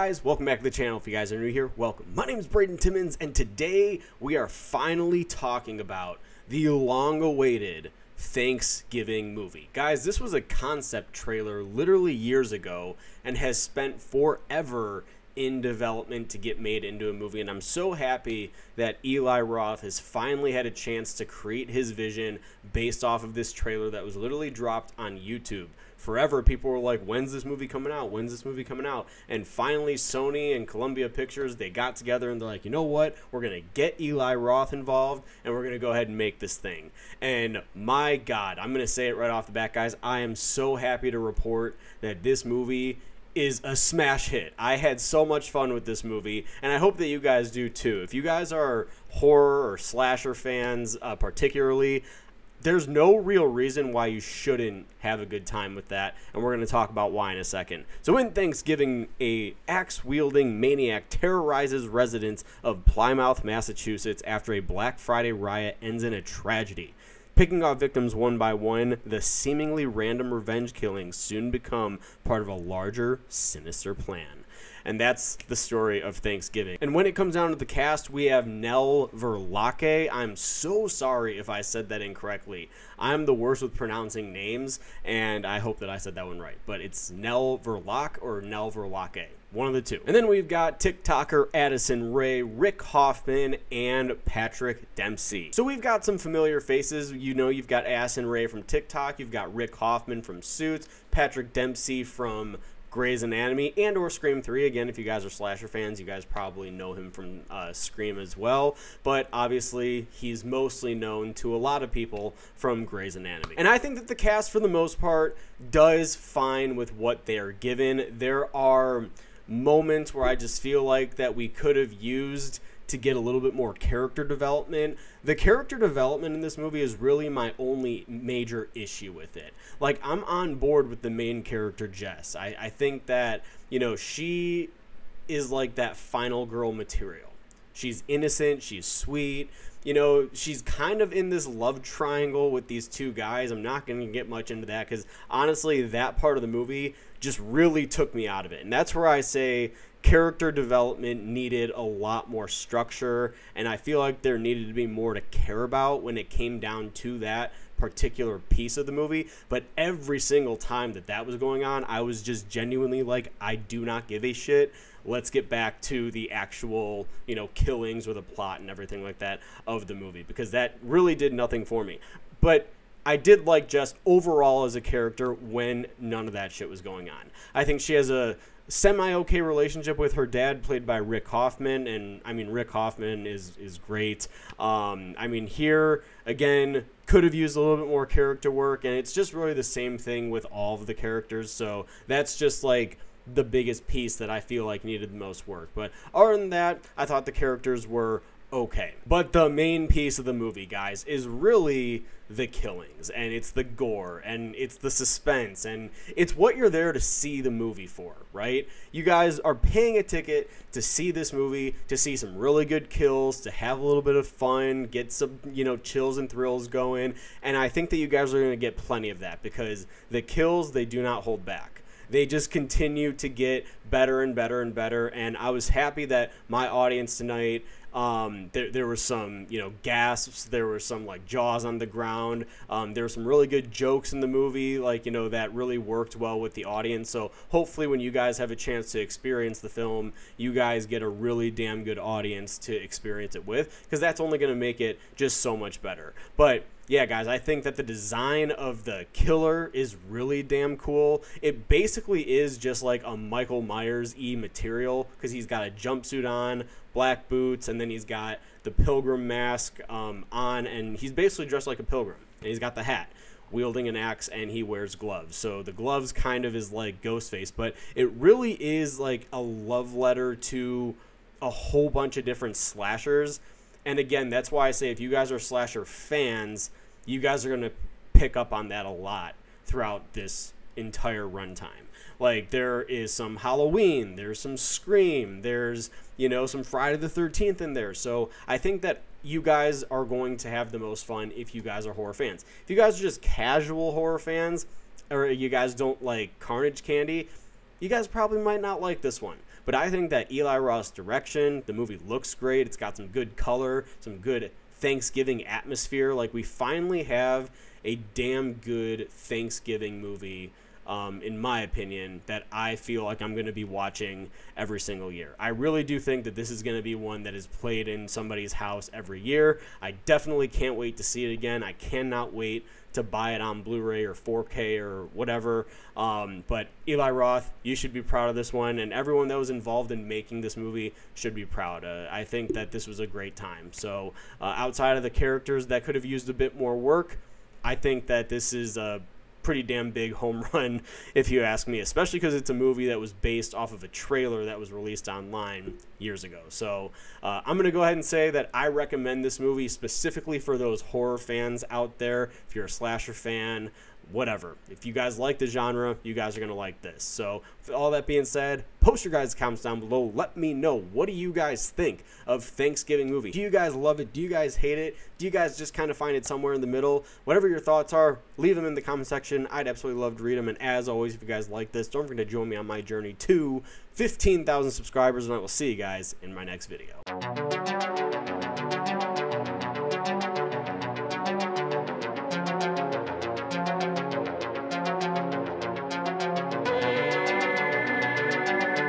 guys, welcome back to the channel. If you guys are new here, welcome. My name is Bradentimmons, and today we are finally talking about the long-awaited Thanksgiving movie. Guys, this was a concept trailer literally years ago and has spent forever in development to get made into a movie, and I'm so happy that Eli Roth has finally had a chance to create his vision based off of this trailer that was literally dropped on YouTube. Forever, people were like, when's this movie coming out? When's this movie coming out? And finally, Sony and Columbia Pictures, they got together and they're like, you know what? We're going to get Eli Roth involved and we're going to go ahead and make this thing. And my God, I'm going to say it right off the bat, guys. I am so happy to report that this movie is a smash hit. I had so much fun with this movie, and I hope that you guys do too. If you guys are horror or slasher fans particularly, there's no real reason why you shouldn't have a good time with that, and we're going to talk about why in a second. So in Thanksgiving, a axe-wielding maniac terrorizes residents of Plymouth, Massachusetts after a Black Friday riot ends in a tragedy. Picking off victims one by one, the seemingly random revenge killings soon become part of a larger, sinister plan. And that's the story of Thanksgiving. And when it comes down to the cast, we have Nell Verlake. I'm so sorry if I said that incorrectly. I'm the worst with pronouncing names, and I hope that I said that one right. But it's Nell Verlake or Nell Verlake. One of the two. And then we've got TikToker Addison Rae, Rick Hoffman, and Patrick Dempsey. So we've got some familiar faces. You know, you've got Addison Rae from TikTok, you've got Rick Hoffman from Suits, Patrick Dempsey from Grey's Anatomy and or Scream 3. Again, if you guys are slasher fans, you guys probably know him from Scream as well. But obviously, he's mostly known to a lot of people from Grey's Anatomy. And I think that the cast, for the most part, does fine with what they are given. There are moments where I just feel like that we could have used to get a little bit more character development. The character development in this movie is really my only major issue with it. Like, I'm on board with the main character, Jess. I think that, you know, she is like that final girl material. She's innocent, she's sweet. You know, she's kind of in this love triangle with these two guys. I'm not going to get much into that because, honestly, that part of the movie just really took me out of it. And that's where I say character development needed a lot more structure, and I feel like there needed to be more to care about when it came down to that particular piece of the movie. But every single time that that was going on, I was just genuinely like, I do not give a shit. Let's get back to the actual, you know, killings or the plot and everything like that of the movie, because that really did nothing for me. But I did like Jess overall as a character when none of that shit was going on. I think she has a semi-okay relationship with her dad, played by Rick Hoffman, and I mean, Rick Hoffman is great. I mean, here again, could have used a little bit more character work, and it's just really the same thing with all of the characters. So that's just like the biggest piece that I feel like needed the most work. But other than that, I thought the characters were okay. But the main piece of the movie, guys, is really the killings, and it's the gore, and it's the suspense, and it's what you're there to see the movie for, right? You guys are paying a ticket to see this movie, to see some really good kills, to have a little bit of fun, get some, you know, chills and thrills going, and I think that you guys are going to get plenty of that, because the kills, they do not hold back. They just continue to get better and better and better, and I was happy that my audience tonight, there were some, you know, gasps, there were some, like, jaws on the ground, there were some really good jokes in the movie, like, you know, that really worked well with the audience. So hopefully when you guys have a chance to experience the film, you guys get a really damn good audience to experience it with, because that's only going to make it just so much better. But yeah, guys, I think that the design of the killer is really damn cool. It basically is just like a Michael Myers-y material, because he's got a jumpsuit on, black boots, and then he's got the pilgrim mask on, and he's basically dressed like a pilgrim. And he's got the hat, wielding an axe, and he wears gloves. So the gloves kind of is like Ghostface, but it really is like a love letter to a whole bunch of different slashers. And again, that's why I say if you guys are slasher fans, you guys are going to pick up on that a lot throughout this entire runtime. Like, there is some Halloween, there's some Scream, there's, you know, some Friday the 13th in there. So I think that you guys are going to have the most fun if you guys are horror fans. If you guys are just casual horror fans, or you guys don't like Carnage Candy, you guys probably might not like this one. But I think that Eli Roth's direction, the movie looks great. It's got some good color, some good Thanksgiving atmosphere. Like, we finally have a damn good Thanksgiving movie, in my opinion, that I feel like I'm going to be watching every single year. I really do think that this is going to be one that is played in somebody's house every year. I definitely can't wait to see it again. I cannot wait to buy it on Blu-ray or 4K or whatever. But Eli Roth, you should be proud of this one, and everyone that was involved in making this movie should be proud. I think that this was a great time. So outside of the characters that could have used a bit more work, I think that this is a pretty damn big home run, if you ask me, especially because it's a movie that was based off of a trailer that was released online years ago. So I'm going to go ahead and say that I recommend this movie specifically for those horror fans out there. If you're a slasher fan, whatever. If you guys like the genre, you guys are going to like this. So with all that being said, post your guys' comments down below. Let me know, what do you guys think of Thanksgiving movie? Do you guys love it? Do you guys hate it? Do you guys just kind of find it somewhere in the middle? Whatever your thoughts are, leave them in the comment section. I'd absolutely love to read them. And as always, if you guys like this, don't forget to join me on my journey to 15,000 subscribers, and I will see you guys in my next video.